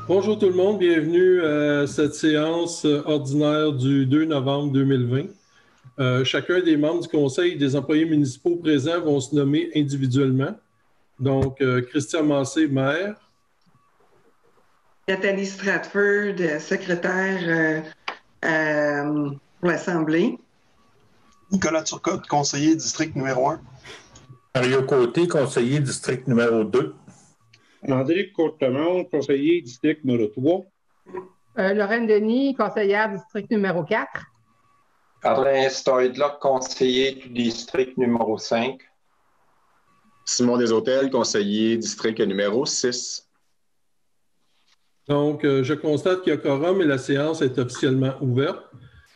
Bonjour tout le monde, bienvenue à cette séance ordinaire du 2 novembre 2020. Chacun des membres du Conseil et des employés municipaux présents vont se nommer individuellement. Donc, Christian Massé, maire. Nathalie Stratford, secrétaire pour l'Assemblée. Nicolas Turcotte, conseiller district numéro 1. Mario Côté, conseiller district numéro 2. André Courtemanche, conseiller district numéro 3. Lorraine Denis, conseillère district numéro 4. Adrien Steudler, conseiller du district numéro 5. Simon Deshôtels, conseiller district numéro 6. Donc, je constate qu'il y a quorum et la séance est officiellement ouverte.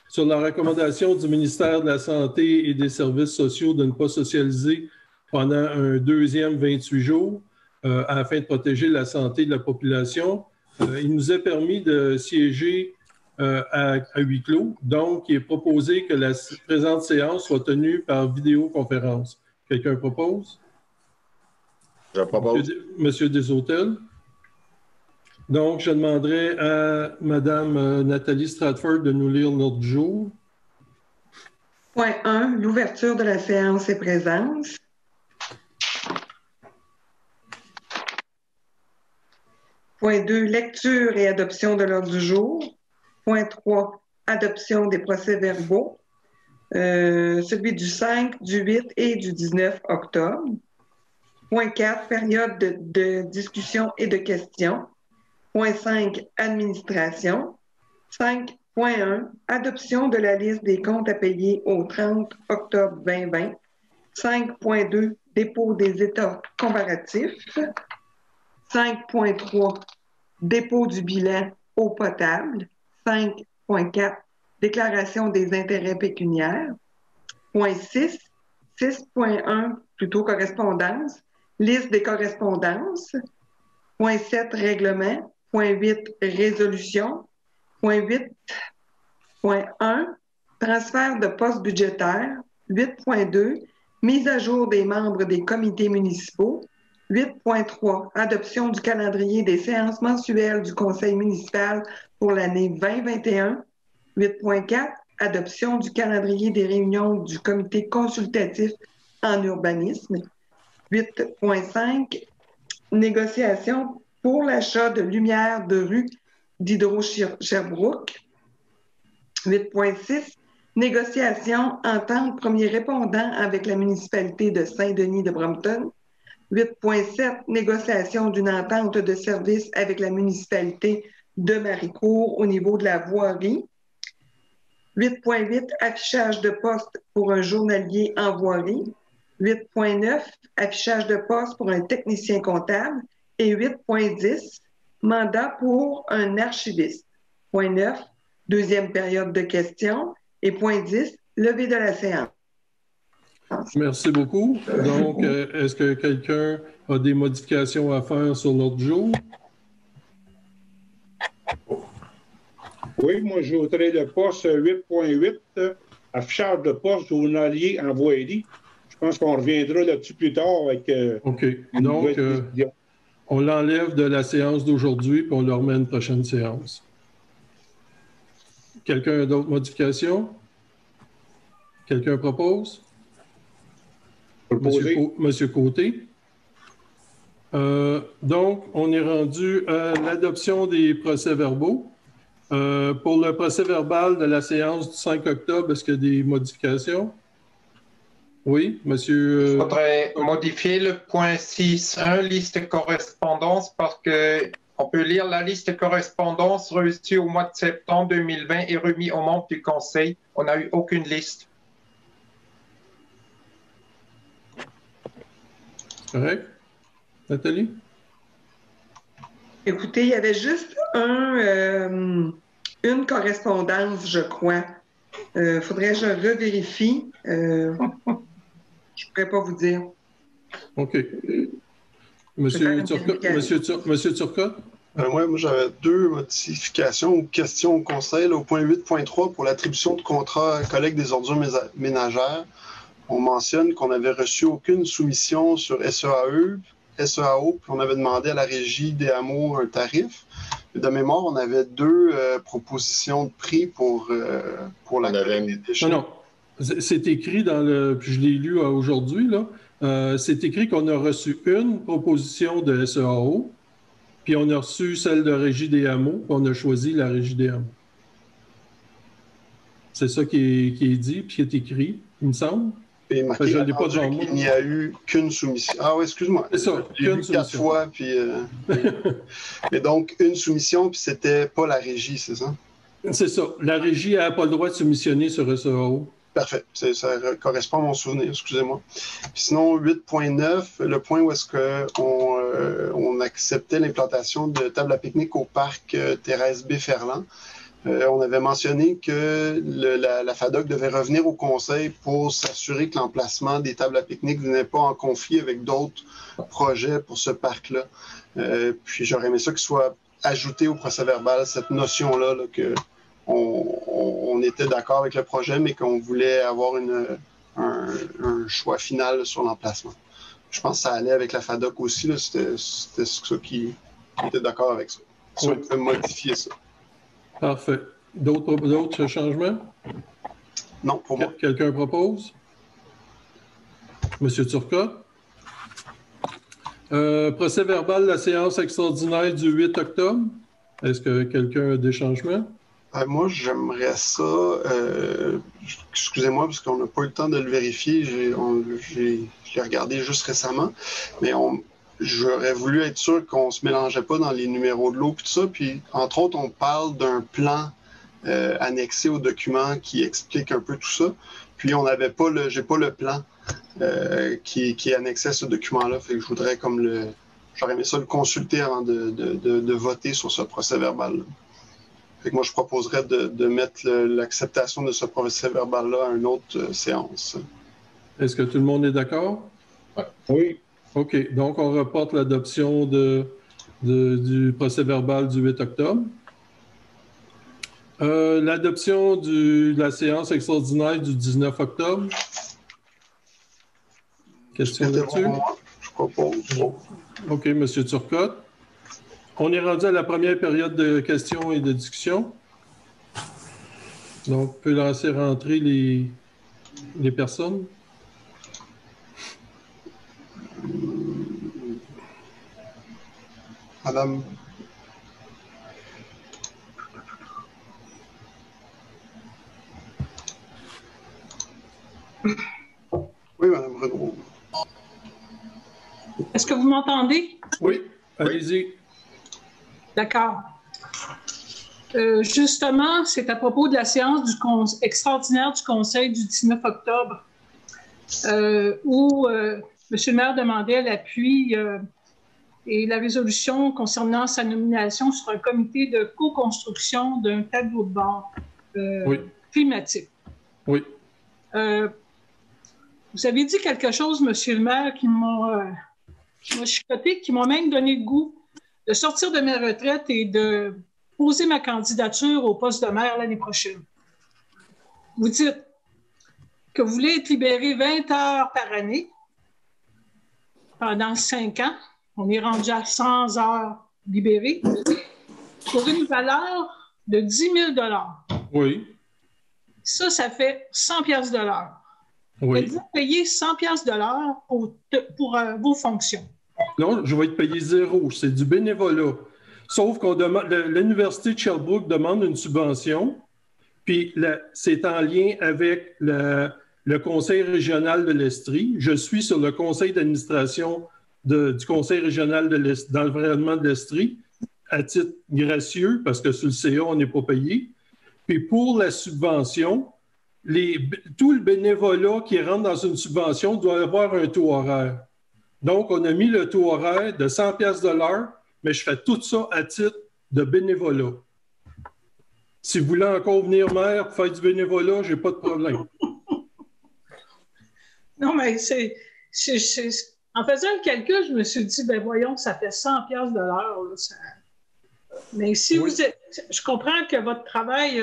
Sur la recommandation du ministère de la Santé et des Services sociaux de ne pas socialiser pendant un deuxième 28 jours afin de protéger la santé de la population, il nous est permis de siéger à huis clos. Donc, il est proposé que la présente séance soit tenue par vidéoconférence. Quelqu'un propose? Je propose. Monsieur Deshôtels. Donc, je demanderai à Mme Nathalie Stratford de nous lire l'ordre du jour. Point 1, l'ouverture de la séance et présence. Point 2, lecture et adoption de l'ordre du jour. Point 3, adoption des procès-verbaux. Celui du 5, du 8 et du 19 octobre. Point 4, période de discussion et de questions. Point 5, administration. 5.1, adoption de la liste des comptes à payer au 30 octobre 2020. 5.2, dépôt des états comparatifs. 5.3, dépôt du bilan eau potable. 5.4, déclaration des intérêts pécuniaires. Point 6, 6.1, plutôt correspondance. Liste des correspondances. Point 7, règlement. Point 8, résolution. Point 8.1, transfert de postes budgétaires. 8.2, mise à jour des membres des comités municipaux. 8.3, adoption du calendrier des séances mensuelles du conseil municipal pour l'année 2021. 8.4, adoption du calendrier des réunions du comité consultatif en urbanisme. 8.5, négociation pour l'achat de lumière de rue d'Hydro-Sherbrooke. 8.6, négociation entente premier répondant avec la municipalité de Saint-Denis de Brompton. 8.7, négociation d'une entente de service avec la municipalité de Maricourt au niveau de la voirie. 8.8, affichage de poste pour un journalier en voirie. 8.9, affichage de poste pour un technicien comptable. Et 8.10, mandat pour un archiviste. Point 9, deuxième période de questions. Et point 10, levée de la séance. Merci beaucoup. Donc, est-ce que quelqu'un a des modifications à faire sur l'ordre du jour? Oui, moi, j'ajouterais le poste 8.8, affichage de poste journalier en voirie. Je pense qu'on reviendra là-dessus plus tard avec OK. Donc, on l'enlève de la séance d'aujourd'hui puis on le remet à une prochaine séance. Quelqu'un a d'autres modifications? Quelqu'un propose? Monsieur Côté. Donc, on est rendu à l'adoption des procès-verbaux. Pour le procès-verbal de la séance du 5 octobre, est-ce qu'il y a des modifications? Oui, monsieur. Il faudrait modifier le point 6.1, liste correspondance, parce qu'on peut lire la liste correspondance reçue au mois de septembre 2020 et remis aux membres du Conseil. On n'a eu aucune liste. Correct. Nathalie? Écoutez, il y avait juste une correspondance, je crois. Faudrait que je revérifie. Je ne pourrais pas vous dire. OK. Monsieur Turcotte? Moi, j'avais deux modifications ou questions au Conseil. Là, au point 8.3, pour l'attribution de contrat collecte des ordures ménagères, on mentionne qu'on n'avait reçu aucune soumission sur SEAO, puis on avait demandé à la Régie des hameaux un tarif. De mémoire, on avait 2 propositions de prix pour la collecte des déchets. Non. C'est écrit dans le... Puis je l'ai lu aujourd'hui, là. C'est écrit qu'on a reçu une proposition de SEAO, puis on a reçu celle de Régie des hameaux, puis on a choisi la Régie des hameaux. C'est ça qui est dit, puis qui est écrit, il me semble. Et marqué, je ne l'ai pas devant moi. Il n'y a eu qu'une soumission. Ah oui, excuse-moi. C'est ça, J'ai vu 4 fois, puis... Mais donc, une soumission, puis c'était pas la régie, c'est ça? C'est ça. La régie n'a pas le droit de soumissionner sur SEAO. Parfait. Ça correspond à mon souvenir, excusez-moi. Puis sinon, 8.9, le point où est-ce qu'on acceptait l'implantation de tables à pique-nique au parc Thérèse B. Ferland. On avait mentionné que la FADOC devait revenir au conseil pour s'assurer que l'emplacement des tables à pique-nique ne venait pas en conflit avec d'autres projets pour ce parc-là. Puis j'aurais aimé ça qu'il soit ajouté au procès-verbal, cette notion-là, là, que on était d'accord avec le projet, mais qu'on voulait avoir un choix final sur l'emplacement. Je pense que ça allait avec la FADOC aussi. C'était ça qui était d'accord avec ça. Si on peut modifier ça. Parfait. D'autres changements? Non, pour moi. Quelqu'un propose? Monsieur Turcotte? Procès verbal de la séance extraordinaire du 8 octobre. Est-ce que quelqu'un a des changements? Moi, j'aimerais ça. Excusez-moi, parce qu'on n'a pas eu le temps de le vérifier. Je l'ai regardé juste récemment. Mais j'aurais voulu être sûr qu'on ne se mélangeait pas dans les numéros de l'eau et tout ça. Puis, entre autres, on parle d'un plan annexé au document qui explique un peu tout ça. Puis, on n'avait pas j'ai pas le plan qui est annexé à ce document-là. Fait que je voudrais j'aurais aimé ça le consulter avant de voter sur ce procès-verbal-là. Fait que moi, je proposerais de mettre l'acceptation de ce procès-verbal-là à une autre séance. Est-ce que tout le monde est d'accord? Oui. OK. Donc, on reporte l'adoption du procès-verbal du 8 octobre. L'adoption de la séance extraordinaire du 19 octobre. Question là-dessus? Je propose. OK, M. Turcotte. On est rendu à la première période de questions et de discussions. Donc, on peut lancer rentrer les personnes. Madame. Oui, Madame Renaud. Est-ce que vous m'entendez? Oui, allez-y. D'accord. Justement, c'est à propos de la séance extraordinaire du Conseil du 19 octobre où M. le maire demandait l'appui et la résolution concernant sa nomination sur un comité de co-construction d'un tableau de bord climatique. Oui. Vous avez dit quelque chose, M. le maire, qui m'a chicoté, qui m'a même donné le goût de sortir de ma retraite et de poser ma candidature au poste de maire l'année prochaine. Vous dites que vous voulez être libéré 20 heures par année pendant 5 ans. On est rendu à 100 heures libérées pour une valeur de 10 000 $. Oui. Ça fait 100 piastres de l'heure. Oui. Êtes-vous payé 100 piastres de l'heure pour vos fonctions? Non, je vais être payé 0. C'est du bénévolat. Sauf qu'on demande, l'Université de Sherbrooke demande une subvention, puis c'est en lien avec le Conseil régional de l'Estrie. Je suis sur le conseil d'administration du Conseil régional dans l'environnement de l'Estrie, à titre gracieux, parce que sur le CA, on n'est pas payé. Puis pour la subvention, tout le bénévolat qui rentre dans une subvention doit avoir un taux horaire. Donc, on a mis le taux horaire de 100 piastres de l'heure, mais je fais tout ça à titre de bénévolat. Si vous voulez encore venir maire pour faire du bénévolat, je n'ai pas de problème. Non, mais en faisant le calcul, je me suis dit, ben voyons, ça fait 100 piastres de l'heure. Mais si vous êtes... Je comprends que votre travail,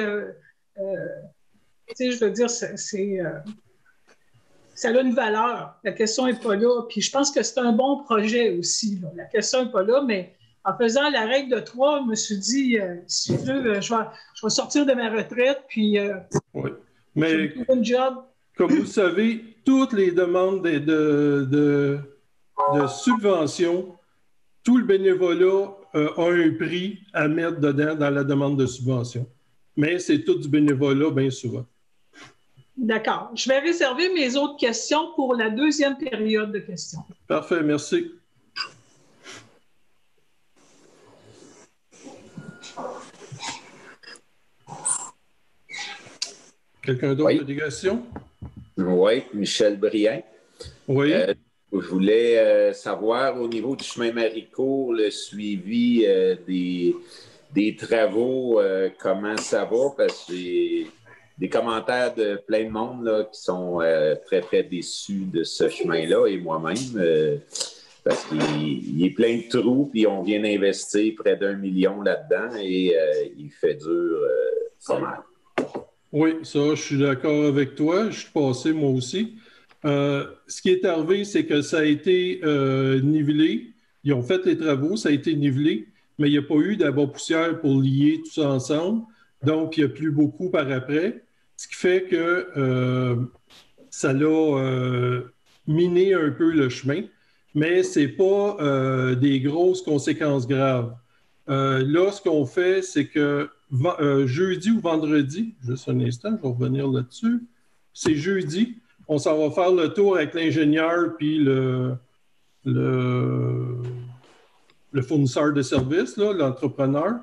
je veux dire, ça a une valeur. La question n'est pas là. Puis je pense que c'est un bon projet aussi. Là. La question n'est pas là, mais en faisant la règle de 3, je me suis dit, si je veux, je vais sortir de ma retraite, puis oui. Mais je vais trouver un job. Comme vous le savez, toutes les demandes de subvention, tout le bénévolat a un prix à mettre dedans dans la demande de subvention. Mais c'est tout du bénévolat, bien souvent. D'accord. Je vais réserver mes autres questions pour la deuxième période de questions. Parfait, merci. Quelqu'un d'autre a des questions? Oui, Michel Briand. Oui. Je voulais savoir au niveau du chemin Maricourt, le suivi des travaux, comment ça va, parce que j'ai des commentaires de plein de monde là, qui sont très, très déçus de ce chemin-là, et moi-même, parce qu'il est plein de trous, puis on vient d'investir près d'1 million là-dedans, et il fait dur pas mal. Oui, ça, je suis d'accord avec toi. Je suis passé, moi aussi. Ce qui est arrivé, c'est que ça a été nivelé. Ils ont fait les travaux, ça a été nivelé, mais il n'y a pas eu d'abat-poussière pour lier tout ça ensemble. Donc, il n'y a plus beaucoup par après. Ce qui fait que ça l'a miné un peu le chemin, mais ce n'est pas des grosses conséquences graves. Là, ce qu'on fait, c'est que jeudi ou vendredi, juste un instant, je vais revenir là-dessus, c'est jeudi, on s'en va faire le tour avec l'ingénieur puis le fournisseur de services, l'entrepreneur,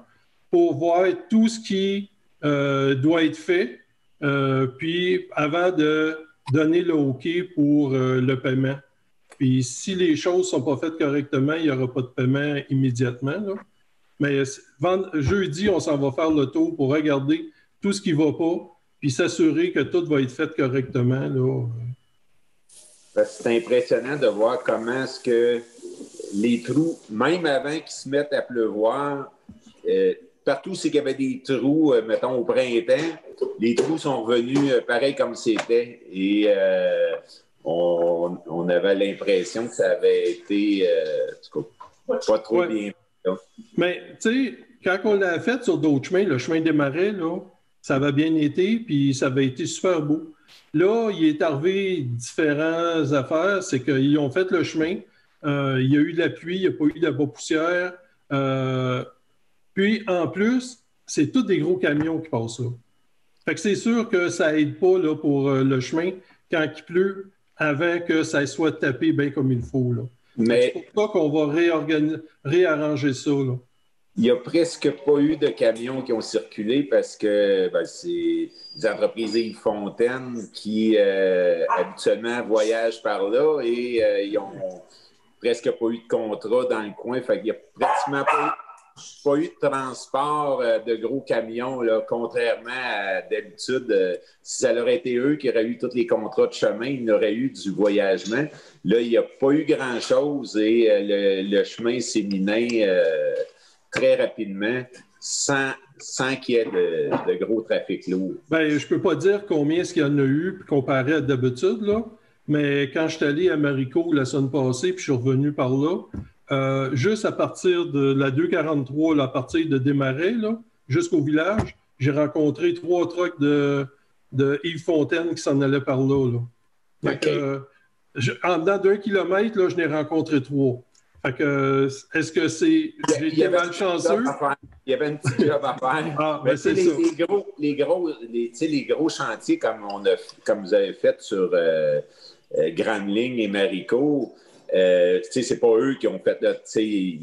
pour voir tout ce qui doit être fait, puis avant de donner le OK pour le paiement. Puis si les choses ne sont pas faites correctement, il n'y aura pas de paiement immédiatement, là. Mais jeudi, on s'en va faire le tour pour regarder tout ce qui ne va pas, puis s'assurer que tout va être fait correctement, là. C'est impressionnant de voir comment est-ce que les trous, même avant qu'ils se mettent à pleuvoir, partout c'est qu'il y avait des trous, mettons au printemps, les trous sont revenus pareil comme c'était. Et on avait l'impression que ça avait été pas trop bien. Mais, tu sais, quand on l'a fait sur d'autres chemins, le chemin des Marais, là, ça avait bien été, puis ça avait été super beau. Là, il est arrivé différentes affaires, c'est qu'ils ont fait le chemin, il y a eu de la pluie, il n'y a pas eu de la poussière. Puis, en plus, c'est tous des gros camions qui passent là. Fait que c'est sûr que ça n'aide pas là, pour le chemin quand il pleut, avant que ça soit tapé bien comme il faut, là. Mais c'est pour ça qu'on va réarranger ça, là. Il n'y a presque pas eu de camions qui ont circulé parce que c'est les entreprises Yves Fontaine qui habituellement voyagent par là et ils n'ont presque pas eu de contrat dans le coin. Fait qu'il n'y a pratiquement pas eu de transport de gros camions, là, contrairement à d'habitude. Si ça aurait été eux qui auraient eu tous les contrats de chemin, ils n'auraient eu du voyagement. Là, il n'y a pas eu grand-chose et le chemin s'est miné très rapidement sans qu'il y ait de gros trafic lourd. Bien, je ne peux pas dire combien est-ce qu'il y en a eu comparé à d'habitude, là, mais quand je suis allé à Maricourt la semaine passée puis je suis revenu par là, juste à partir de la 243, là, à partir de Desmarais, jusqu'au village, j'ai rencontré 3 trucks de Yves Fontaine qui s'en allaient par là. Donc, en dedans d'1 kilomètre, là, je n'ai rencontré 3. Fait que, est-ce que c'est... J'ai été malchanceux? Il y avait une petite job à faire. Ah, ben c'est ça. Les gros chantiers comme vous avez fait sur Grande Ligne et Maricourt, c'est pas eux qui ont fait là,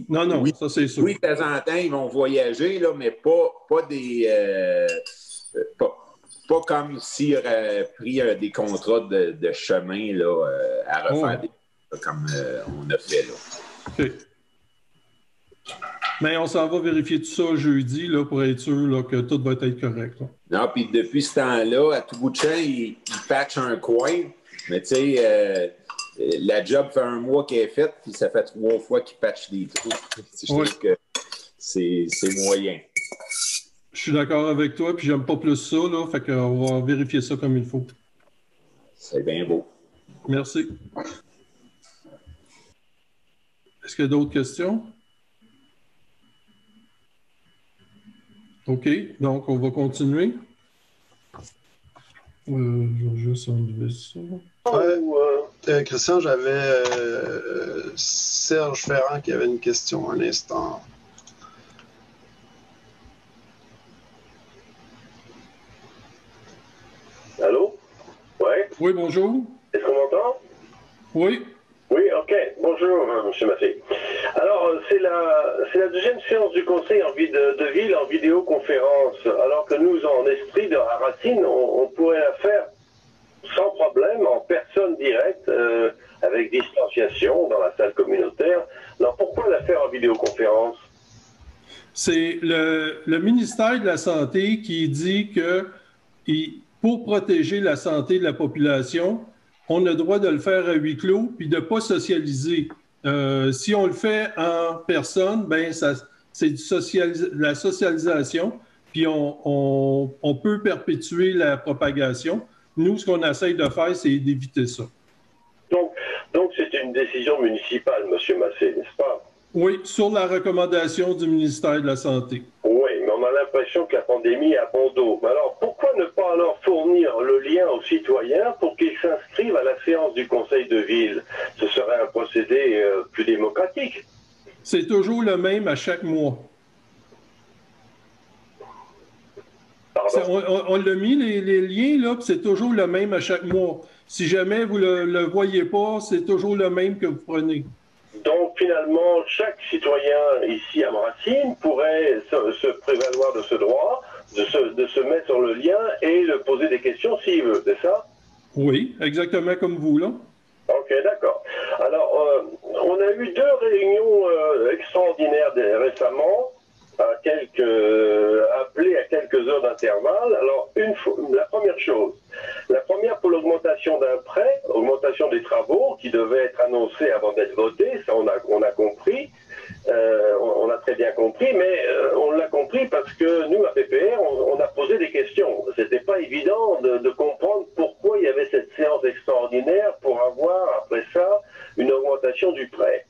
non, oui, ça c'est sûr. Oui, de temps en temps, ils vont voyager, là, mais pas des... pas comme s'ils auraient pris des contrats de chemin là, à refaire comme on a fait là. OK. Mais on s'en va vérifier tout ça jeudi là, pour être sûr là, que tout va être correct. Là. Non, puis depuis ce temps-là, à tout bout de champ, ils patchent un coin. Mais tu sais, la job fait 1 mois qu'elle est faite, puis ça fait 3 fois qu'ils patchent des trous. Je trouve que c'est moyen. Je suis d'accord avec toi, puis j'aime pas plus ça, là. Fait qu'on va vérifier ça comme il faut. C'est bien beau. Merci. Est-ce qu'il y a d'autres questions? OK, donc on va continuer. Je vais juste enlever ça. Ouais, Christian, j'avais Serge Ferrand qui avait une question un instant. Allô? Ouais? Oui, bonjour. Est-ce qu'on m'entend? Oui. Oui, OK. Bonjour, M. Massé. Alors, c'est la deuxième séance du Conseil de ville en vidéoconférence, alors que nous, en esprit de Racine, on pourrait la faire sans problème, en personne directe, avec distanciation dans la salle communautaire. Alors, pourquoi la faire en vidéoconférence? C'est le ministère de la Santé qui dit que pour protéger la santé de la population, on a le droit de le faire à huis clos puis de ne pas socialiser. Si on le fait en personne, ben c'est la socialisation, puis on peut perpétuer la propagation. Nous, ce qu'on essaye de faire, c'est d'éviter ça. Donc c'est une décision municipale, M. Massé, n'est-ce pas? Oui, sur la recommandation du ministère de la Santé. Oui, mais on a l'impression que la pandémie a bon dos. Alors, pourquoi ne pas alors fournir le lien aux citoyens pour qu'ils s'inscrivent à la séance du Conseil de ville? Ce serait un procédé plus démocratique. C'est toujours le même à chaque mois. On l'a mis, les liens, là, puis c'est toujours le même à chaque mois. Si jamais vous ne le voyez pas, c'est toujours le même que vous prenez. Donc, finalement, chaque citoyen ici à Racine pourrait se prévaloir de ce droit, de se mettre sur le lien et de poser des questions s'il veut, c'est ça? Oui, exactement comme vous, là. OK, d'accord. Alors, on a eu 2 réunions extraordinaires récemment, appelées à quelques heures d'intervalle. Alors, la première chose, la première pour l'augmentation d'un prêt, augmentation des travaux qui devait être annoncée avant d'être votée, ça on a compris, on a très bien compris, mais on l'a compris parce que nous, à PPR, on a posé des questions. C'était pas évident de comprendre pourquoi il y avait cette séance extraordinaire pour avoir, après ça, une augmentation du prêt.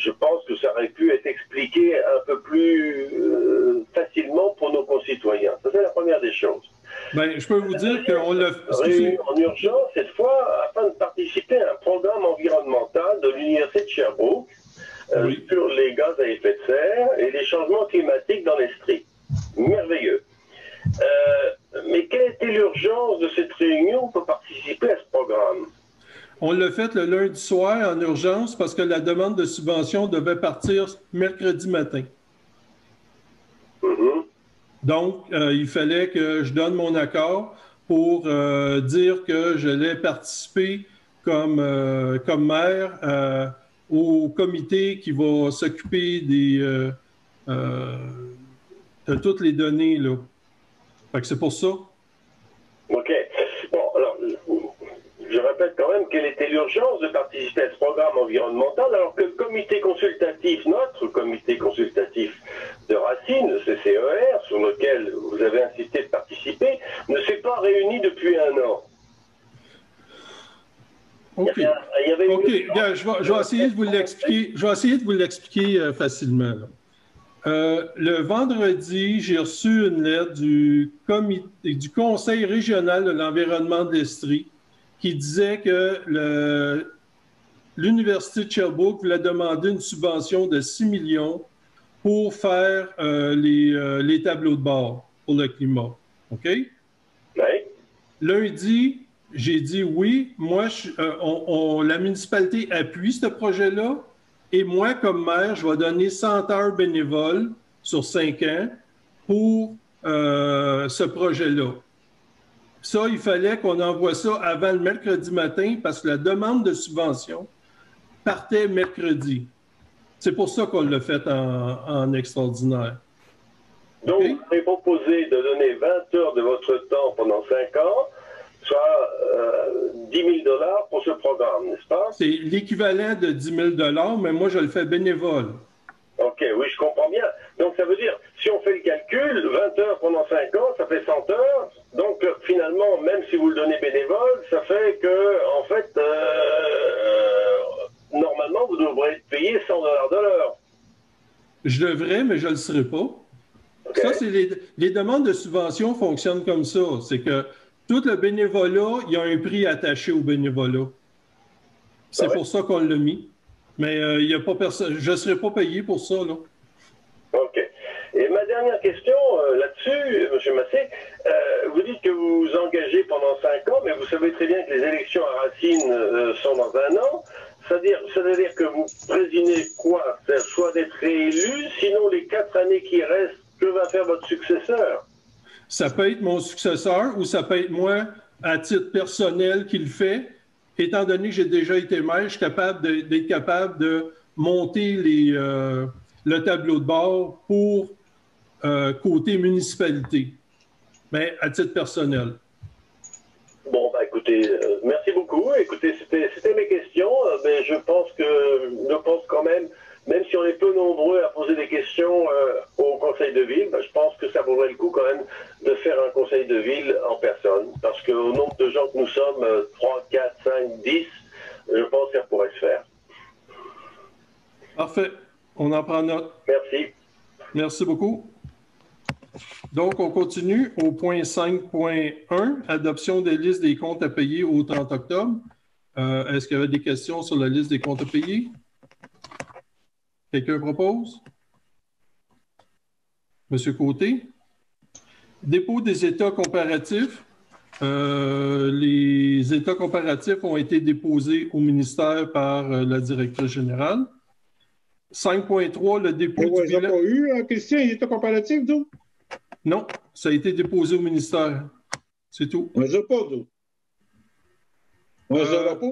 Je pense que ça aurait pu être expliqué un peu plus facilement pour nos concitoyens. Ça, c'est la première des choses. Bien, je peux vous dire qu'on l'a réuni en urgence, cette fois, afin de participer à un programme environnemental de l'Université de Sherbrooke sur les gaz à effet de serre et les changements climatiques dans l'Estrie. Merveilleux. Mais quelle était l'urgence de cette réunion pour participer à ce programme? On l'a fait le lundi soir en urgence parce que la demande de subvention devait partir mercredi matin. Donc, il fallait que je donne mon accord pour dire que j'allais participer comme maire au comité qui va s'occuper de toutes les données, là. Fait que c'est pour ça. OK. Bon, alors, je répète quand même quelle était l'urgence de participer à ce programme environnemental, alors que le comité consultatif, notre comité consultatif de Racine, le CCER, sur lequel vous avez insisté de participer, ne s'est pas réuni depuis 1 an. OK. Bien, je vais essayer de vous l'expliquer. Je vais essayer de vous l'expliquer facilement, là. Le vendredi, j'ai reçu une lettre du Conseil régional de l'environnement de l'Estrie qui disait que l'Université de Sherbrooke voulait demander une subvention de 6 millions pour faire les tableaux de bord pour le climat. OK? Oui. Lundi, j'ai dit oui. Moi, la municipalité appuie ce projet-là. Et moi, comme maire, je vais donner 100 heures bénévoles sur 5 ans pour ce projet-là. Ça, il fallait qu'on envoie ça avant le mercredi matin parce que la demande de subvention partait mercredi. C'est pour ça qu'on l'a fait en extraordinaire. Donc, okay? Vous avez proposé de donner 20 heures de votre temps pendant 5 ans, soit 10 000 $ pour ce programme, n'est-ce pas? C'est l'équivalent de 10 000 $, mais moi, je le fais bénévole. OK, oui, je comprends bien. Donc, ça veut dire, si on fait le calcul, 20 heures pendant 5 ans, ça fait 100 heures. Donc, finalement, même si vous le donnez bénévole, ça fait que, en fait, normalement, vous devrez être payé 100 $ de l'heure. Je devrais, mais je ne le serai pas. Okay. Ça, c'est les demandes de subvention fonctionnent comme ça. C'est que tout le bénévolat, il y a un prix attaché au bénévolat. C'est pour ça qu'on l'a mis. Mais il y a pas personne. Je ne serai pas payé pour ça, là. OK. Et ma dernière question là-dessus, M. Massé, vous dites que vous vous engagez pendant 5 ans, mais vous savez très bien que les élections à Racine sont dans 1 an. C'est-à-dire que vous présinez quoi? Soit d'être réélu, sinon les 4 années qui restent, que va faire votre successeur? Ça peut être mon successeur ou ça peut être moi, à titre personnel, qui le fait. Étant donné que j'ai déjà été maire, je suis capable d'être capable de monter le tableau de bord pour côté municipalité, mais à titre personnel. Bon, bah écoutez, merci beaucoup. Écoutez, c'était mes questions. Mais je pense quand même si on est peu nombreux à poser des questions au conseil de ville, bah, je pense que ça vaudrait le coup quand même de faire un conseil de ville en personne. Parce qu'au nombre de gens que nous sommes, 3, 4, 5, 10, je pense que ça pourrait se faire. Parfait. On en prend note. Merci. Merci beaucoup. Donc, on continue au point 5.1, adoption des listes des comptes à payer au 30 octobre. Est-ce qu'il y avait des questions sur la liste des comptes à payer? Quelqu'un propose? Monsieur Côté? Dépôt des états comparatifs. Les états comparatifs ont été déposés au ministère par la directrice générale. 5.3, le dépôt du bilan. Vous n'avez pas eu, Christian, les états comparatifs, d'où? Non, ça a été déposé au ministère. C'est tout. On ne les a pas, d'où? On ne les a pas?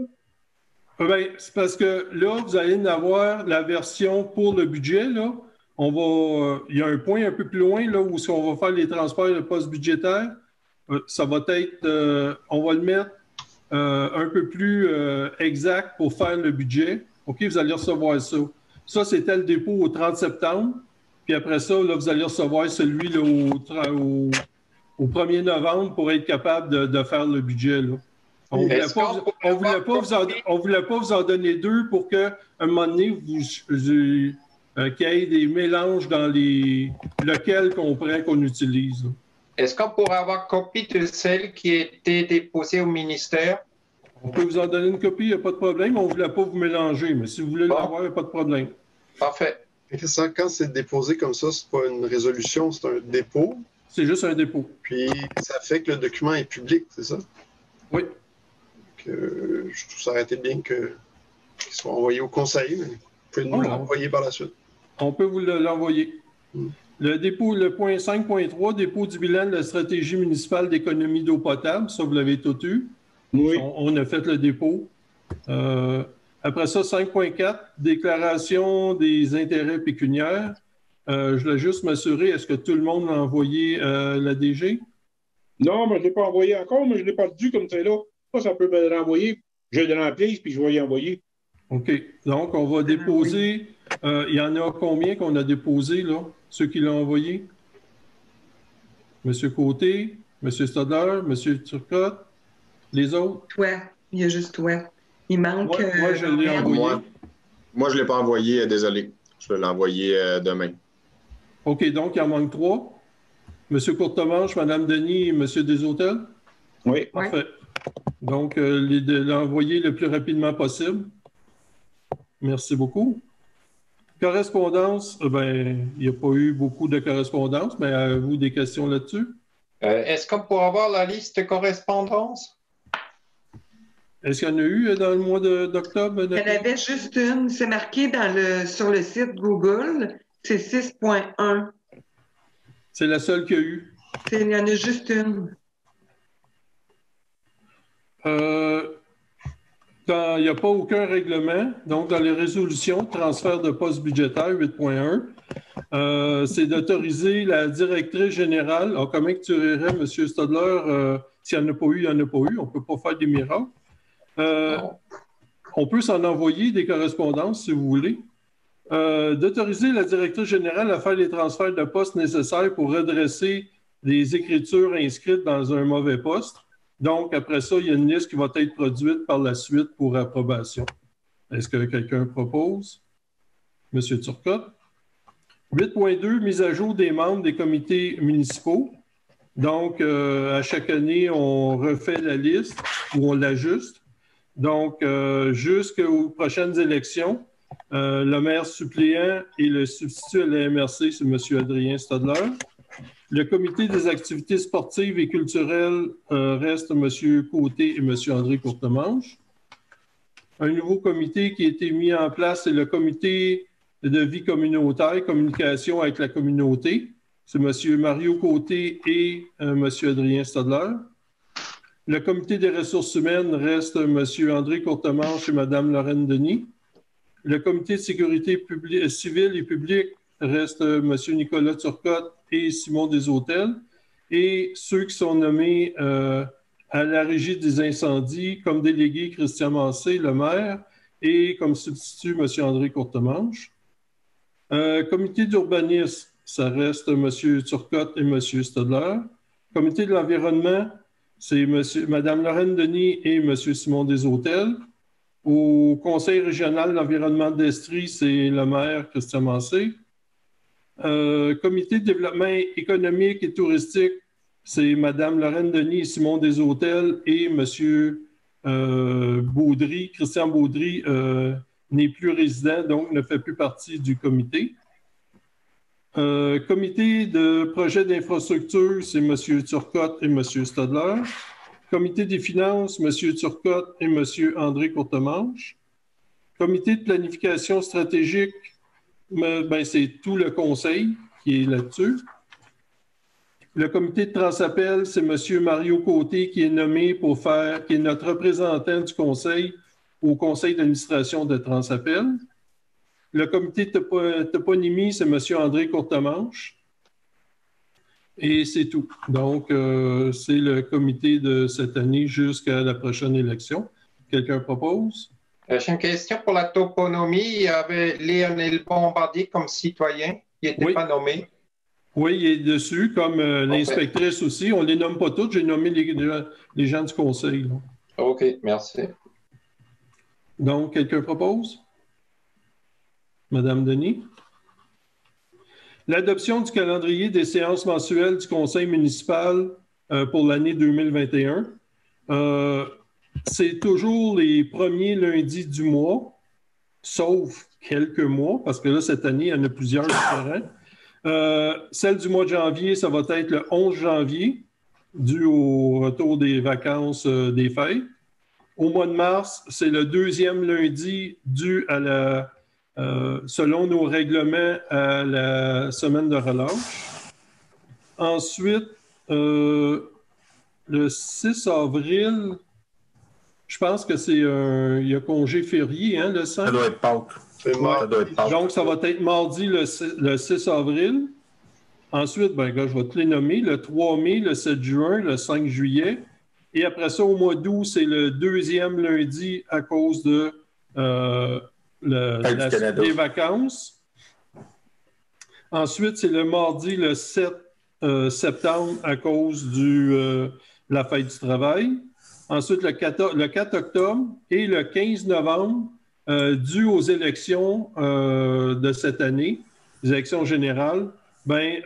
Ben, c'est parce que là, vous allez en avoir la version pour le budget. Là. Il y a un point un peu plus loin là, où on va faire les transferts de postes budgétaires. Ça va être, on va le mettre un peu plus exact pour faire le budget. OK, vous allez recevoir ça. Ça, c'était le dépôt au 30 septembre. Puis après ça, là, vous allez recevoir celui là, au 1er novembre pour être capable de faire le budget. Là. On ne voulait pas vous en donner 2 pour qu'à un moment donné, qu'il y ait des mélanges dans lequel qu'on utilise. Là. Est-ce qu'on pourrait avoir copie de celle qui a été déposée au ministère? On peut vous en donner une copie, il n'y a pas de problème. On ne voulait pas vous mélanger, mais si vous voulez l'avoir, il n'y a pas de problème. Parfait. Quand c'est déposé comme ça, ce n'est pas une résolution, c'est un dépôt. C'est juste un dépôt. Puis ça fait que le document est public, c'est ça? Oui. Je trouve ça aurait été bien qu'il soit envoyé au conseil, mais vous pouvez nous l'envoyer par la suite. On peut vous l'envoyer. Le point 5.3, dépôt du bilan de la stratégie municipale d'économie d'eau potable. Ça, vous l'avez tout eu. Oui. On a fait le dépôt. Après ça, 5.4, déclaration des intérêts pécuniaires. Je voulais juste m'assurer, est-ce que tout le monde l'a envoyé à la DG? Non, mais je ne l'ai pas envoyé encore, mais je ne l'ai pas dû comme c'est là. Ça peut me renvoyer. Je vais le remplir, puis je vais y envoyer. OK. Donc, on va déposer. Il y en a combien qu'on a déposé, là? Ceux qui l'ont envoyé? Monsieur Côté, Monsieur Stodler, Monsieur Turcotte, les autres? Toi. Il y a juste toi. Il manque... Moi, je l'ai envoyé. Moi, je ne l'ai pas envoyé, désolé. Je vais l'envoyer demain. OK, donc il en manque 3. Monsieur Courtemanche, Madame Denis et Monsieur Deshôtels? Oui. Parfait. Donc, l'envoyer le plus rapidement possible. Merci beaucoup. Correspondance, il n'y a pas eu beaucoup de correspondance, mais avez-vous des questions là-dessus? Est-ce qu'on pourrait avoir la liste de correspondance? Est-ce qu'il y en a eu dans le mois d'octobre? Il y en avait juste une. C'est marqué sur le site Google. C'est 6.1. C'est la seule qu'il y a eu? Il y en a juste une. Il n'y a pas aucun règlement. Donc, dans les résolutions, transfert de poste budgétaire 8.1, c'est d'autoriser la directrice générale. Alors, comment tu dirais, M. Stodler, s'il n'y en a pas eu, il n'y en a pas eu. On ne peut pas faire des miracles. On peut s'en envoyer des correspondances, si vous voulez. D'autoriser la directrice générale à faire les transferts de postes nécessaires pour redresser les écritures inscrites dans un mauvais poste. Donc, après ça, il y a une liste qui va être produite par la suite pour approbation. Est-ce que quelqu'un propose? Monsieur Turcotte? 8.2, mise à jour des membres des comités municipaux. Donc, à chaque année, on refait la liste ou on l'ajuste. Donc, jusqu'aux prochaines élections, le maire suppléant et le substitut à la MRC, c'est M. Adrien Stadler. Le comité des activités sportives et culturelles reste M. Côté et M. André Courtemanche. Un nouveau comité qui a été mis en place, c'est le comité de vie communautaire, communication avec la communauté. C'est M. Mario Côté et M. Adrien Stadler. Le comité des ressources humaines reste M. André Courtemanche et Mme Lorraine Denis. Le comité de sécurité civile et publique reste M. Nicolas Turcotte et Simon Deshôtels. Et ceux qui sont nommés à la régie des incendies comme délégué Christian Massé, le maire, et comme substitut M. André Courtemanche. Comité d'urbanisme, ça reste M. Turcotte et M. Stadler. Comité de l'environnement, c'est Mme Lorraine Denis et M. Simon Deshôtels. Au Conseil régional de l'environnement d'Estrie, c'est le maire Christian Massé. Comité de développement économique et touristique, c'est Mme Lorraine Denis et Simon Deshôtels et M. Baudry. Christian Baudry n'est plus résident, donc ne fait plus partie du comité. Comité de projet d'infrastructure, c'est M. Turcotte et M. Stadler. Comité des finances, M. Turcotte et M. André Courtemanche. Comité de planification stratégique, c'est tout le conseil qui est là-dessus. Le comité de transappel, c'est M. Mario Côté qui est nommé qui est notre représentant du conseil au conseil d'administration de Transappel. Le comité de toponymie, c'est M. André Courtemanche. Et c'est tout. Donc, c'est le comité de cette année jusqu'à la prochaine élection. Quelqu'un propose? J'ai une question pour la toponymie. Il y avait Lionel Bombardier comme citoyen qui n'était pas nommé. Oui, il est dessus, comme l'inspectrice aussi. On ne les nomme pas toutes. J'ai nommé les gens du conseil. Là. OK, merci. Donc, quelqu'un propose? Madame Denis? L'adoption du calendrier des séances mensuelles du conseil municipal pour l'année 2021. C'est toujours les premiers lundis du mois, sauf quelques mois, parce que là, cette année, il y en a plusieurs différents. Celle du mois de janvier, ça va être le 11 janvier, dû au retour des vacances des fêtes. Au mois de mars, c'est le deuxième lundi dû à la, selon nos règlements, à la semaine de relâche. Ensuite, le 6 avril, je pense que il y a congé férié, hein, le 5? Ça doit être Pâques. Donc, ça va être mardi le 6 avril. Ensuite, je vais te les nommer. Le 3 mai, le 7 juin, le 5 juillet. Et après ça, au mois d'août, c'est le deuxième lundi à cause de des vacances. Ensuite, c'est le mardi, le 7 septembre à cause de la fête du travail. Ensuite, le 4 octobre et le 15 novembre, dû aux élections de cette année, les élections générales,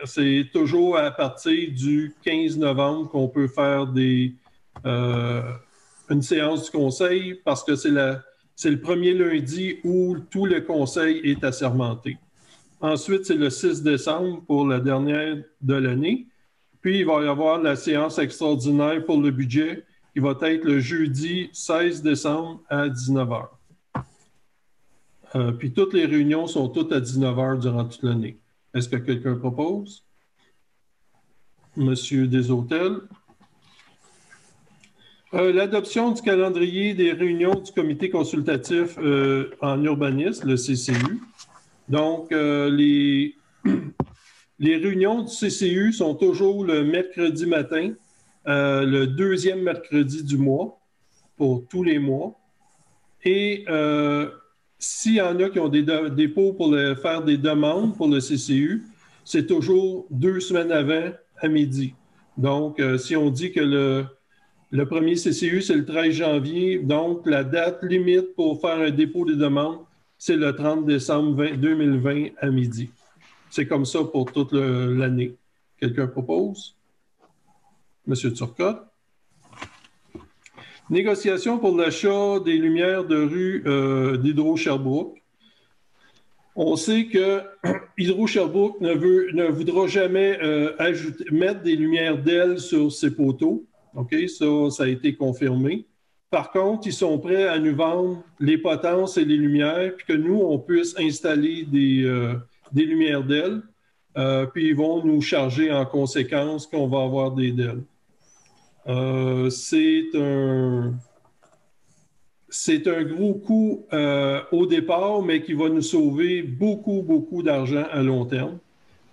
c'est toujours à partir du 15 novembre qu'on peut faire une séance du conseil parce que c'est le premier lundi où tout le conseil est assermenté. Ensuite, c'est le 6 décembre pour la dernière de l'année. Puis, il va y avoir la séance extraordinaire pour le budget qui va être le jeudi 16 décembre à 19h. Puis toutes les réunions sont toutes à 19h durant toute l'année. Est-ce que quelqu'un propose? Monsieur Deshôtels. L'adoption du calendrier des réunions du comité consultatif en urbanisme, le CCU. Donc, les réunions du CCU sont toujours le mercredi matin, le deuxième mercredi du mois, pour tous les mois. Et s'il y en a qui ont des dépôts pour faire des demandes pour le CCU, c'est toujours 2 semaines avant à midi. Donc, si on dit que le premier CCU, c'est le 13 janvier, donc la date limite pour faire un dépôt des demandes, c'est le 30 décembre 2020 à midi. c'est comme ça pour toute l'année. Quelqu'un propose? Monsieur Turcotte. Négociation pour l'achat des lumières de rue d'Hydro-Sherbrooke. On sait que Hydro-Sherbrooke ne voudra jamais mettre des lumières d'ailes sur ses poteaux. OK, ça a été confirmé. Par contre, ils sont prêts à nous vendre les potences et les lumières, puis que nous, on puisse installer des lumières d'ailes, puis ils vont nous charger en conséquence qu'on va avoir des DEL. C'est un gros coût au départ, mais qui va nous sauver beaucoup, beaucoup d'argent à long terme.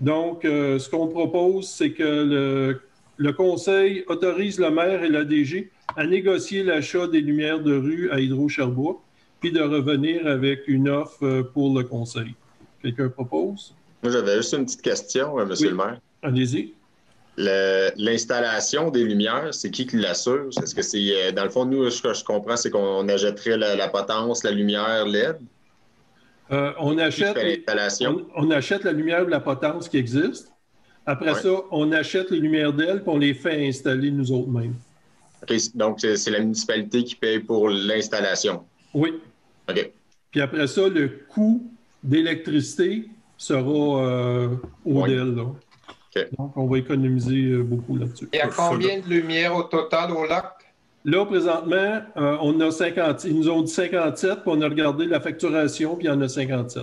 Donc, ce qu'on propose, c'est que le Conseil autorise le maire et la DG à négocier l'achat des lumières de rue à Hydro-Sherbrooke, puis de revenir avec une offre pour le Conseil. Quelqu'un propose? Moi, j'avais juste une petite question, monsieur le maire. Allez-y. L'installation des lumières, c'est qui l'assure? Est-ce que c'est, dans le fond, nous, ce que je comprends, c'est qu'on achèterait la potence, la lumière LED? On achète la lumière de la potence qui existe. Après ça, on achète les lumières d'ailes et on les fait installer nous autres mêmes. OK, donc c'est la municipalité qui paye pour l'installation? Oui. OK. Puis après ça, le coût d'électricité sera au DEL. Là. Okay. Donc, on va économiser beaucoup là-dessus. Il y a combien de lumières au total au lac? Là, présentement, on a 50. Ils nous ont dit 57, puis on a regardé la facturation, puis il y en a 57.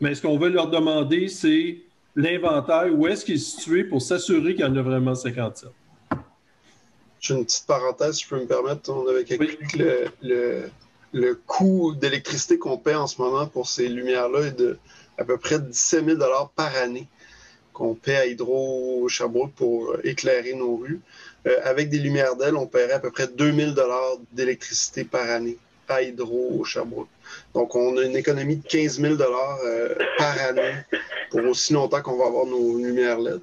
Mais ce qu'on veut leur demander, c'est l'inventaire, où est-ce qu'il est situé pour s'assurer qu'il y en a vraiment 57. J'ai une petite parenthèse, si je peux me permettre. On avait calculé que le coût d'électricité qu'on paie en ce moment pour ces lumières-là est de à peu près 17 000 $ par année qu'on paie à Hydro-Sherbrooke pour éclairer nos rues. Avec des lumières d'ailes, on paierait à peu près 2 000 $ d'électricité par année à Hydro-Sherbrooke. Donc, on a une économie de 15 000 $ par année pour aussi longtemps qu'on va avoir nos lumières LED.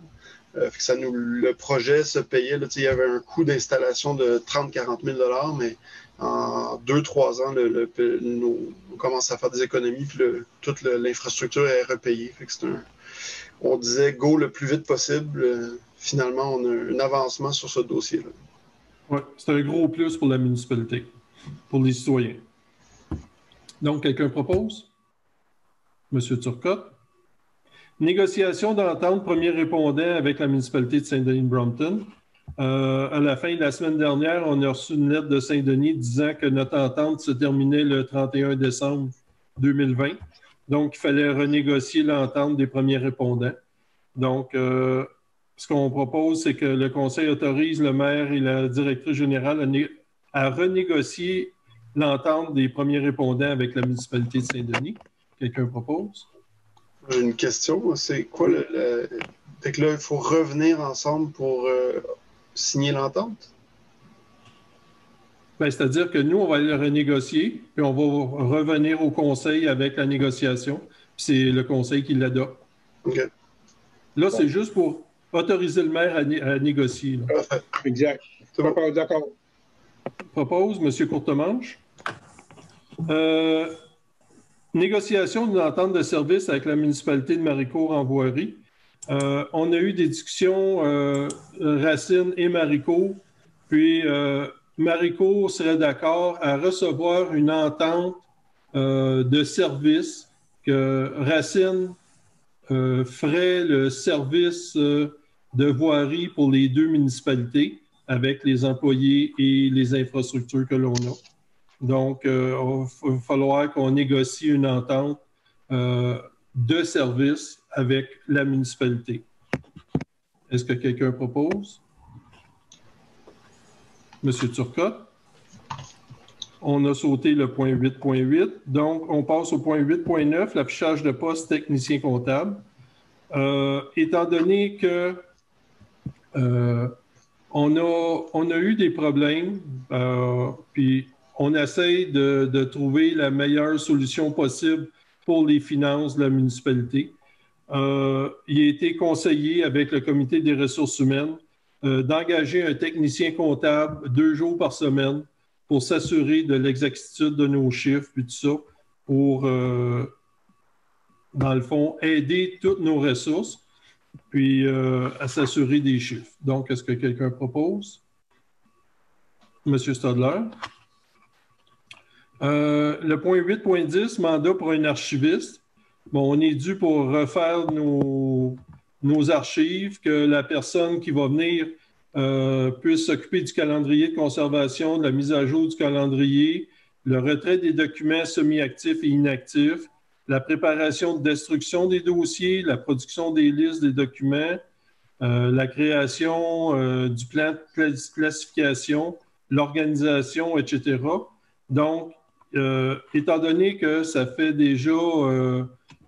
Le projet se payait, là, il y avait un coût d'installation de 30-40 000 $, mais en 2-3 ans, on commence à faire des économies, puis toute l'infrastructure est repayée. Fait que on disait go le plus vite possible. Finalement, on a un avancement sur ce dossier-là. Oui, c'est un gros plus pour la municipalité, pour les citoyens. Donc, quelqu'un propose? Monsieur Turcotte. Négociation d'entente premier répondant avec la municipalité de Saint-Denis-Brompton. À la fin de la semaine dernière, on a reçu une lettre de Saint-Denis disant que notre entente se terminait le 31 décembre 2020. Donc, il fallait renégocier l'entente des premiers répondants. Donc, ce qu'on propose, c'est que le Conseil autorise le maire et la directrice générale à renégocier l'entente des premiers répondants avec la municipalité de Saint-Denis. Quelqu'un propose? J'ai une question. C'est quoi Fait que là, il faut revenir ensemble pour signer l'entente? Bien, c'est-à-dire que nous, on va aller le renégocier, puis on va revenir au Conseil avec la négociation. C'est le Conseil qui l'adopte. OK. Là, c'est juste pour autoriser le maire à négocier. Là. Exact. D'accord. Propose, M. Courtemanche. Négociation d'une entente de service avec la municipalité de Maricourt en voirie. On a eu des discussions, Racine et Maricourt, puis Maricourt serait d'accord à recevoir une entente de service que Racine ferait le service de voirie pour les deux municipalités avec les employés et les infrastructures que l'on a. Donc, il va falloir qu'on négocie une entente de service avec la municipalité. Est-ce que quelqu'un propose? Monsieur Turcotte? On a sauté le point 8.8. Donc, on passe au point 8.9, l'affichage de poste technicien comptable. Étant donné que on a eu des problèmes, puis on essaye de trouver la meilleure solution possible pour les finances de la municipalité. Il a été conseillé avec le comité des ressources humaines d'engager un technicien comptable 2 jours par semaine pour s'assurer de l'exactitude de nos chiffres et tout ça, pour dans le fond, aider toutes nos ressources, puis à s'assurer des chiffres. Donc, est-ce que quelqu'un propose? Monsieur Stadler. Le point 8.10, mandat pour un archiviste. Bon, on est dû pour refaire nos archives, que la personne qui va venir puisse s'occuper du calendrier de conservation, de la mise à jour du calendrier, le retrait des documents semi-actifs et inactifs, la préparation de destruction des dossiers, la production des listes des documents, la création du plan de classification, l'organisation, etc. Donc, étant donné que ça fait déjà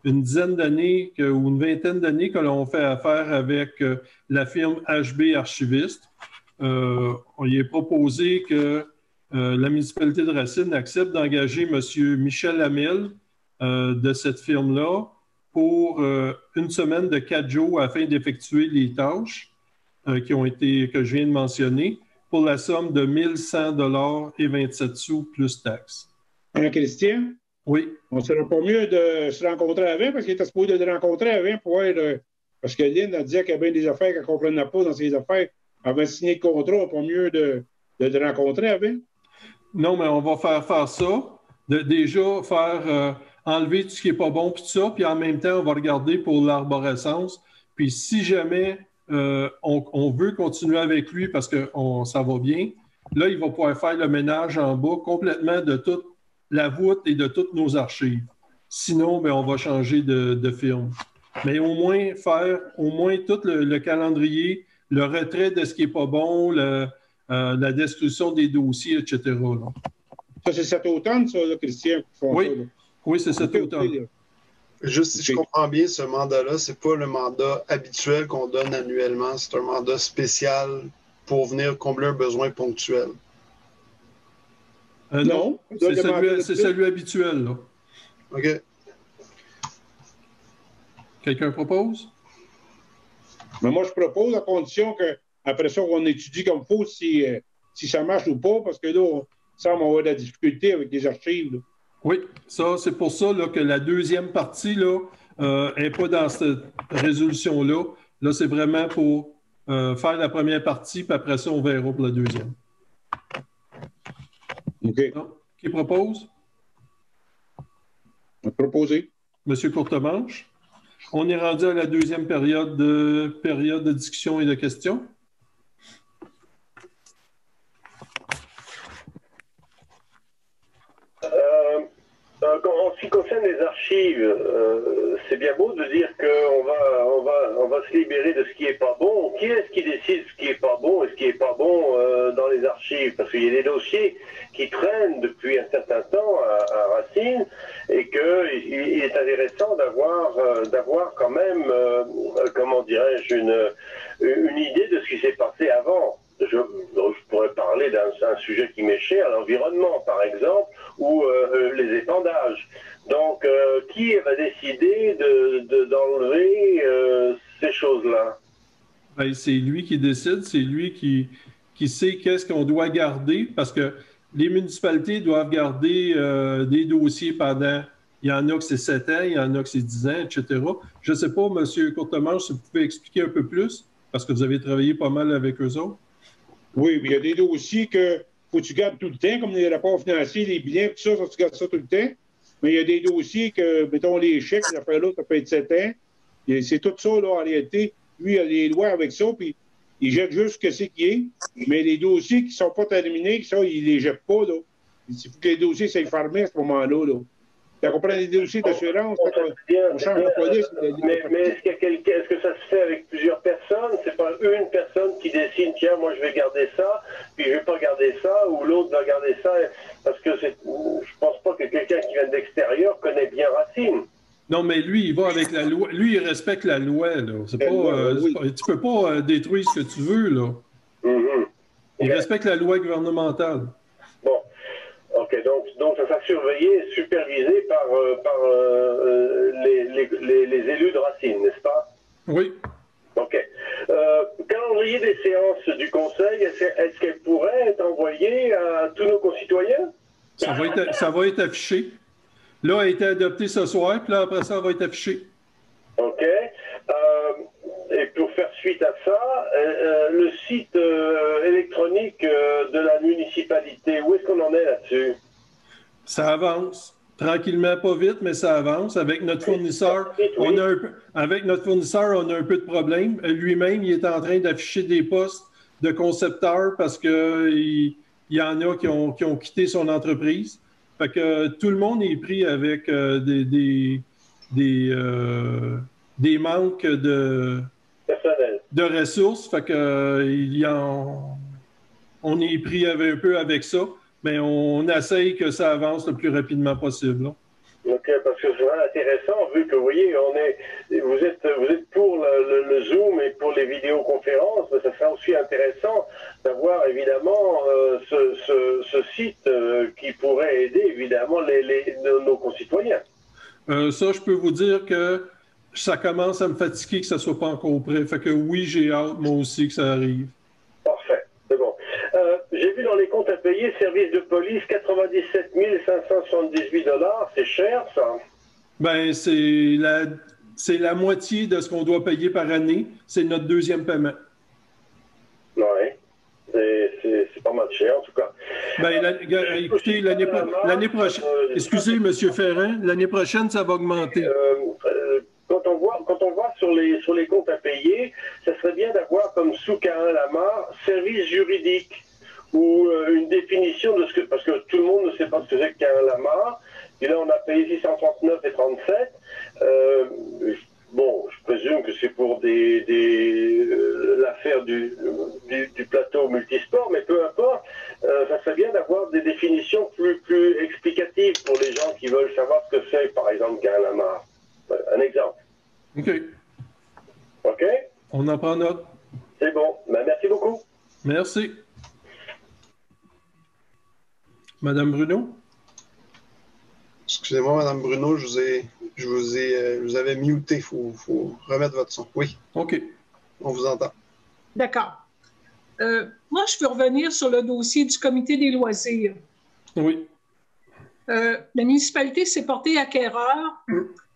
une dizaine d'années ou une vingtaine d'années que l'on fait affaire avec la firme HB Archiviste, on y est proposé que la municipalité de Racine accepte d'engager M. Michel Hamel de cette firme-là pour une semaine de 4 jours afin d'effectuer les tâches que je viens de mentionner pour la somme de 1 100 et 27 sous plus taxes. Christian? Oui. On ne serait pas mieux de se rencontrer avant parce qu'il était supposé de rencontrer avant pour être. Parce que Lynn a dit qu'il y a bien des affaires qu'elle ne comprenait pas dans ses affaires. Avant de signer le contrat, on n'est pas mieux de te rencontrer avant? Non, mais on va faire ça. Déjà, enlever tout ce qui n'est pas bon, puis tout ça, puis en même temps, on va regarder pour l'arborescence. Puis si jamais on veut continuer avec lui parce que ça va bien, là, il va pouvoir faire le ménage en bas complètement de toute la voûte et de toutes nos archives. Sinon, bien, on va changer de firme. Mais au moins, faire tout le calendrier, le retrait de ce qui n'est pas bon, la destruction des dossiers, etc. Là. Ça, c'est cet automne, ça, là, Christian? Oui, ça, là. Oui, c'est cet automne. Juste si je comprends bien, ce mandat-là, ce n'est pas le mandat habituel qu'on donne annuellement. C'est un mandat spécial pour venir combler un besoin ponctuel. Non, c'est celui habituel. Là. OK. Quelqu'un propose? Mais moi, je propose à condition qu'après ça, on étudie comme il faut si ça marche ou pas, parce que là, on semble avoir de la difficulté avec les archives. Là. Oui, ça, c'est pour ça là, que la deuxième partie n'est pas dans cette résolution-là. Là, c'est vraiment pour faire la première partie, puis après ça, on verra pour la deuxième. OK. Donc, qui propose? Proposer. Monsieur Courtemanche. On est rendu à la deuxième période de discussion et de questions. En ce qui concerne les archives, c'est bien beau de dire qu'on va se libérer de ce qui n'est pas bon. Qui est-ce qui décide ce qui n'est pas bon et ce qui n'est pas bon dans les archives? Parce qu'il y a des dossiers qui traînent depuis un certain temps à Racine et qu'il est intéressant d'avoir quand même, comment dirais-je, une idée de ce qui s'est passé avant. Je pourrais parler d'un sujet qui m'est cher, l'environnement par exemple, ou les épandages. Donc, qui va décider d'enlever ces choses-là? Ben, c'est lui qui décide, c'est lui qui sait qu'est-ce qu'on doit garder, parce que les municipalités doivent garder des dossiers pendant, il y en a que c'est 7 ans, il y en a que c'est 10 ans, etc. Je ne sais pas, M. Courtemanche, si vous pouvez expliquer un peu plus, parce que vous avez travaillé pas mal avec eux autres. Oui, mais il y a des dossiers que faut que tu gardes tout le temps, comme les rapports financiers, les bilans, tout ça, tu gardes ça tout le temps. Mais il y a des dossiers que, mettons, les chèques, ces affaires-là, ça peut être 7 ans. C'est tout ça, là, en réalité. Lui, il a des lois avec ça, puis il jette juste ce que c'est qui est. Mais les dossiers qui ne sont pas terminés, ça, il ne les jette pas, là. Il faut que les dossiers soient fermés à ce moment-là, là. On prend des dossiers d'assurance, on change de police. Mais est-ce que ça se fait avec plusieurs personnes? C'est pas une personne qui décide, tiens, moi je vais garder ça, puis je vais pas garder ça, ou l'autre va garder ça, parce que je pense pas que quelqu'un qui vient d'extérieur connaît bien Racine. Non, mais lui, il va avec la loi. Lui, il respecte la loi, là. C'est pas, tu peux pas détruire ce que tu veux, là. Mm-hmm. Il respecte la loi gouvernementale. Bon. OK, donc ça sera surveillé, supervisé par les élus de Racine, n'est-ce pas? Oui. OK. Calendrier des séances du Conseil, est-ce qu'elle pourrait être envoyée à tous nos concitoyens? Ça va être affiché. Là, a été adopté ce soir, puis là, après ça, va être affiché. OK. Et pour faire suite à ça, le site électronique de la municipalité, où est-ce qu'on en est là-dessus? Ça avance. Tranquillement, pas vite, mais ça avance. Avec notre fournisseur, on a un peu de problème. Lui-même, il est en train d'afficher des postes de concepteurs parce qu'il y en a qui ont quitté son entreprise. Fait que tout le monde est pris avec des manques de ressources. Fait que on est pris un peu avec ça. Mais on essaye que ça avance le plus rapidement possible. Là. OK, parce que c'est vraiment intéressant, vu que vous voyez, vous êtes pour le Zoom et pour les vidéoconférences, mais ça serait aussi intéressant d'avoir évidemment ce site qui pourrait aider évidemment nos concitoyens. Ça, je peux vous dire que ça commence à me fatiguer que ça ne soit pas encore prêt. Fait que oui, j'ai hâte, moi aussi, que ça arrive. Parfait, c'est bon. J'ai vu dans les comptes à payer, service de police, 97 578 $. C'est cher, ça? Ben, c'est la moitié de ce qu'on doit payer par année. C'est notre deuxième paiement. Oui. C'est pas mal cher, en tout cas. Ben, écoutez, l'année prochaine... Excusez, M. Ferrand, l'année prochaine, ça va augmenter. Quand on voit sur les comptes à payer, ça serait bien d'avoir comme sous Carin Lamar, service juridique, ou une définition de ce que... Parce que tout le monde ne sait pas ce que c'est qu'un Lamar. Et là, on a payé 639 et 37. Bon, je présume que c'est pour l'affaire du plateau multisport, mais peu importe. Ça serait bien d'avoir des définitions plus explicatives pour les gens qui veulent savoir ce que c'est, par exemple, qu'un Lamar. Un exemple. OK. OK? On en prend note. C'est bon. Ben, merci beaucoup. Merci. Madame Bruno? Excusez-moi, Madame Bruno, je vous avais muté. Il faut remettre votre son. Oui. OK. On vous entend. D'accord. Moi, je veux revenir sur le dossier du comité des loisirs. Oui. La municipalité s'est portée acquéreur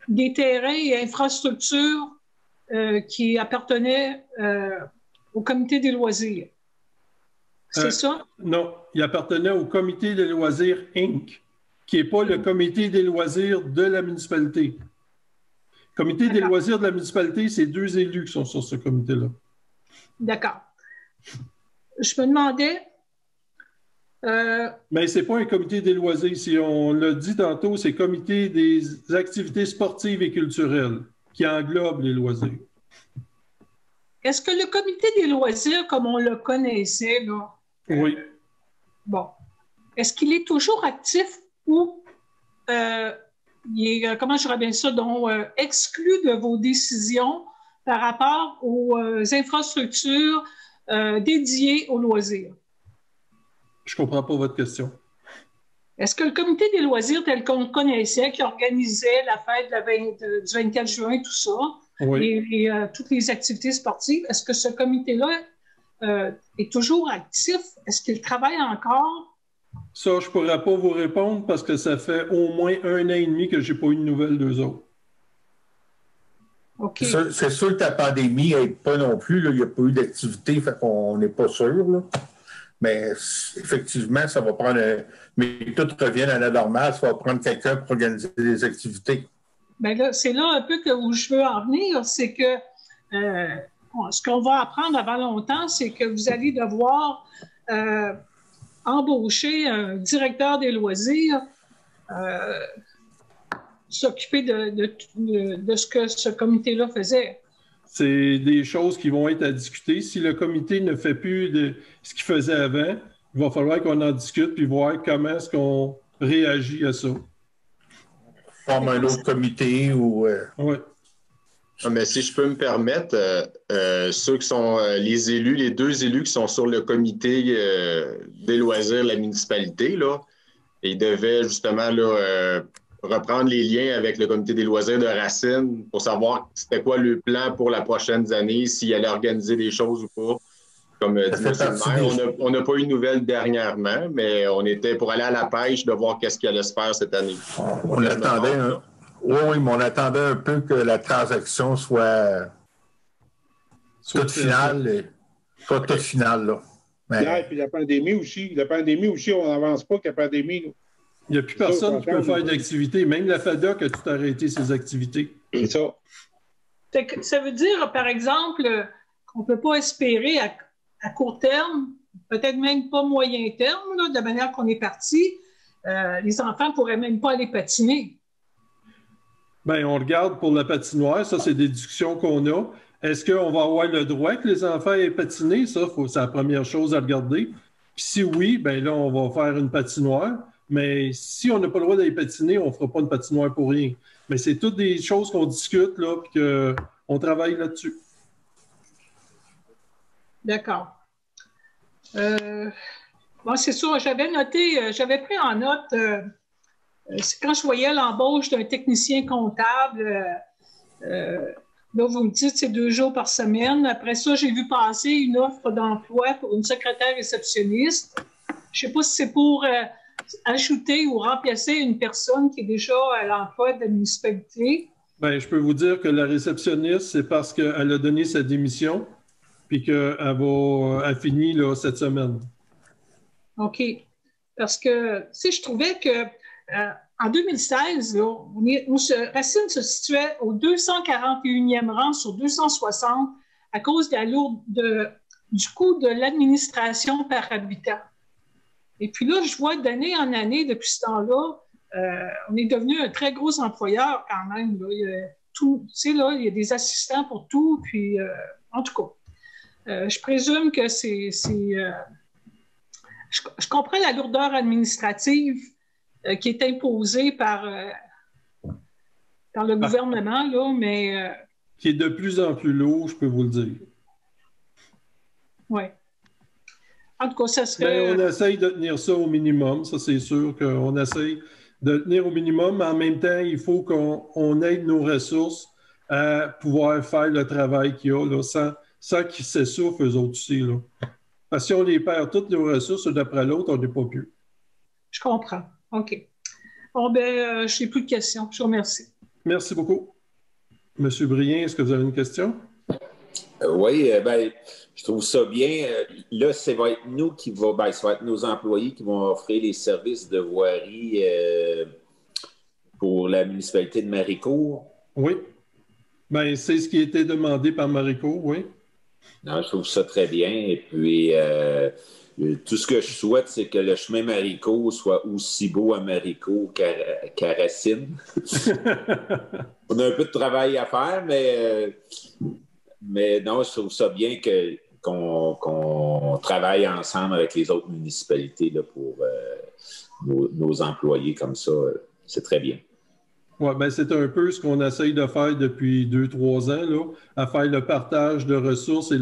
des terrains et infrastructures qui appartenaient au comité des loisirs. C'est ça? Non, il appartenait au comité des loisirs Inc., qui n'est pas le comité des loisirs de la municipalité. Le comité des loisirs de la municipalité, c'est 2 élus qui sont sur ce comité-là. D'accord. Je me demandais... Mais ce n'est pas un comité des loisirs. Si on l'a dit tantôt, c'est le comité des activités sportives et culturelles qui englobe les loisirs. Est-ce que le comité des loisirs, comme on le connaissait, là, oui. Bon. Est-ce qu'il est toujours actif ou il est, comment je dirais bien ça, donc exclu de vos décisions par rapport aux infrastructures dédiées aux loisirs? Je ne comprends pas votre question. Est-ce que le comité des loisirs tel qu'on le connaissait, qui organisait la fête du 24 juin, tout ça, oui. et toutes les activités sportives, est-ce que ce comité-là est toujours actif? Est-ce qu'il travaille encore? Ça, je ne pourrais pas vous répondre parce que ça fait au moins 1 an et demi que je n'ai pas eu de nouvelles d'eux autres. Okay. C'est sûr que la pandémie n'aide pas non plus. Là. Il n'y a pas eu d'activité, fait qu'on n'est pas sûr. Là. Mais effectivement, ça va prendre... mais tout revient à la normale. Ça va prendre quelqu'un pour organiser des activités. Bien là, c'est là un peu où je veux en venir. C'est que ce qu'on va apprendre avant longtemps, c'est que vous allez devoir embaucher un directeur des loisirs, s'occuper de ce que ce comité-là faisait. C'est des choses qui vont être à discuter. Si le comité ne fait plus de ce qu'il faisait avant, il va falloir qu'on en discute puis voir comment est-ce qu'on réagit à ça. Forme un autre comité ou... Oui. Mais si je peux me permettre, ceux qui sont les élus, les 2 élus qui sont sur le comité des loisirs de la municipalité, là, ils devaient justement là, reprendre les liens avec le comité des loisirs de Racine pour savoir c'était quoi le plan pour la prochaine année, s'ils allaient organiser des choses ou pas. Comme dit M. le maire, on n'a pas eu de nouvelles dernièrement, mais on était pour aller à la pêche de voir qu'est-ce qui allait se faire cette année. On attendait oui, mais on attendait un peu que la transaction soit toute finale. Soit toute finale, là. Mais... Et puis la pandémie aussi. La pandémie aussi, on n'avance pas qu'à la pandémie. Là. Il n'y a plus personne qui peut faire d'activité. Même la FADOC a tout arrêté ses activités. C'est ça. Ça veut dire, par exemple, qu'on ne peut pas espérer à court terme, peut-être même pas moyen terme, là, de la manière qu'on est parti, les enfants ne pourraient même pas aller patiner. Bien, on regarde pour la patinoire. Ça, c'est des discussions qu'on a. Est-ce qu'on va avoir le droit que les enfants aient patiné? Ça, c'est la première chose à regarder. Puis si oui, bien là, on va faire une patinoire. Mais si on n'a pas le droit d'aller patiner, on ne fera pas une patinoire pour rien. Mais c'est toutes des choses qu'on discute, là, puis qu'on travaille là-dessus. D'accord. Bon, c'est sûr, j'avais noté, j'avais pris en note, quand je voyais l'embauche d'un technicien comptable, là, vous me dites c'est 2 jours par semaine. Après ça, j'ai vu passer une offre d'emploi pour une secrétaire réceptionniste. Je ne sais pas si c'est pour ajouter ou remplacer une personne qui est déjà à l'emploi de la municipalité. Bien, je peux vous dire que la réceptionniste, c'est parce qu'elle a donné sa démission puis qu'elle a fini là, cette semaine. OK. Parce que, tu sais, je trouvais que en 2016, là, Racine se situait au 241e rang sur 260 à cause du coût de l'administration par habitant. Et puis là, je vois d'année en année, depuis ce temps-là, on est devenu un très gros employeur quand même. Là. Il y a tout, tu sais, là, il y a des assistants pour tout. Puis, en tout cas, je présume que c'est je comprends la lourdeur administrative qui est imposée par le gouvernement, là, mais... qui est de plus en plus lourd, je peux vous le dire. Oui. En tout cas, ça serait... Bien, on essaye de tenir ça au minimum, ça c'est sûr qu'on essaye de tenir au minimum, mais en même temps, il faut qu'on aide nos ressources à pouvoir faire le travail qu'il y a, là, sans qu'ils s'essoufflent eux autres aussi. Là. Parce que si on les perd toutes nos ressources d'après l'autre, on n'est pas plus. Je comprends. OK. Bon, bien, je n'ai plus de questions. Je vous remercie. Merci beaucoup. Monsieur Brien, est-ce que vous avez une question? Oui, bien, je trouve ça bien. Là, ça va être nous qui va, bien, ça va être nos employés qui vont offrir les services de voirie pour la municipalité de Maricourt. Oui. Bien, c'est ce qui a été demandé par Maricourt, oui. Non, je trouve ça très bien. Et puis, tout ce que je souhaite, c'est que le chemin Maricourt soit aussi beau à Maricourt qu'à Racine. On a un peu de travail à faire, mais non, je trouve ça bien qu'on travaille ensemble avec les autres municipalités là, pour nos employés comme ça. C'est très bien. Oui, bien, c'est un peu ce qu'on essaye de faire depuis 2-3 ans, là, à faire le partage de ressources et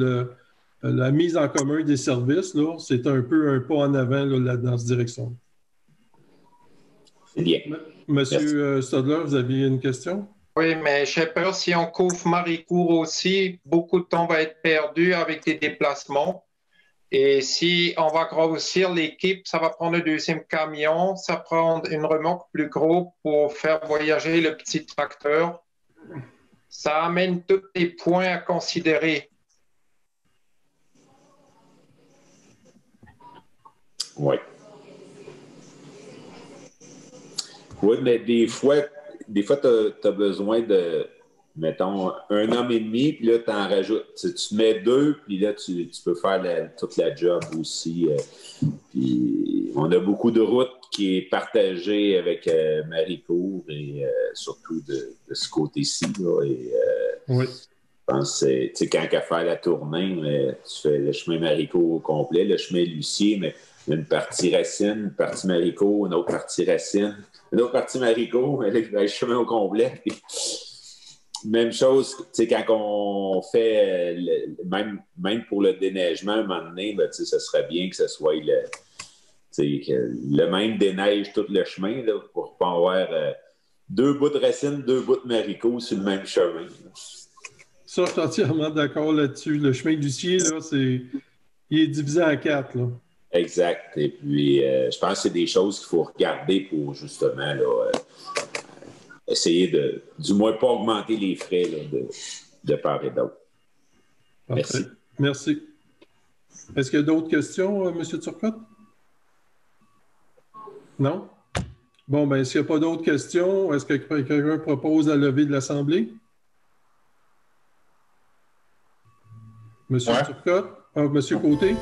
la mise en commun des services. Là, c'est un peu un pas en avant là, dans cette direction. C'est bien. Monsieur Stodler, vous aviez une question? Oui, mais j'ai peur si on couvre Maricourt aussi, beaucoup de temps va être perdu avec des déplacements. Et si on va grossir l'équipe, ça va prendre le 2e camion, ça prend une remorque plus grosse pour faire voyager le petit tracteur. Ça amène tous les points à considérer. Oui. Oui, mais des fois tu as besoin de, mettons, 1 homme et demi, puis là, tu en rajoutes. Tu mets 2, puis là, tu peux faire toute la job aussi. Puis on a beaucoup de routes qui est partagée avec Maricourt et surtout de ce côté-ci. Là, et, oui. Je pense que c'est quand qu'à faire la tournée, tu fais le chemin Maricourt au complet, le chemin Lucier, mais une partie Racine, une partie Maricourt, une autre partie Racine, une autre partie Maricourt, le chemin au complet. Puis, même chose, quand on fait, même pour le déneigement, à un moment donné, ben, ce serait bien que ce soit le même déneige tout le chemin là, pour pas avoir 2 bouts de Racine, 2 bouts de Maricourt sur le même chemin. Là. Ça, je suis entièrement d'accord là-dessus. Le chemin Lucier, là, Il est divisé en 4, là. Exact. Et puis, je pense que c'est des choses qu'il faut regarder pour justement là, essayer de, du moins, pas augmenter les frais là, de part et d'autre. Merci. Merci. Est-ce qu'il y a d'autres questions, M. Turcotte? Non? Bon, bien, s'il n'y a pas d'autres questions, est-ce que quelqu'un propose la levée de l'Assemblée? M. Turcotte? Ah, M. Côté?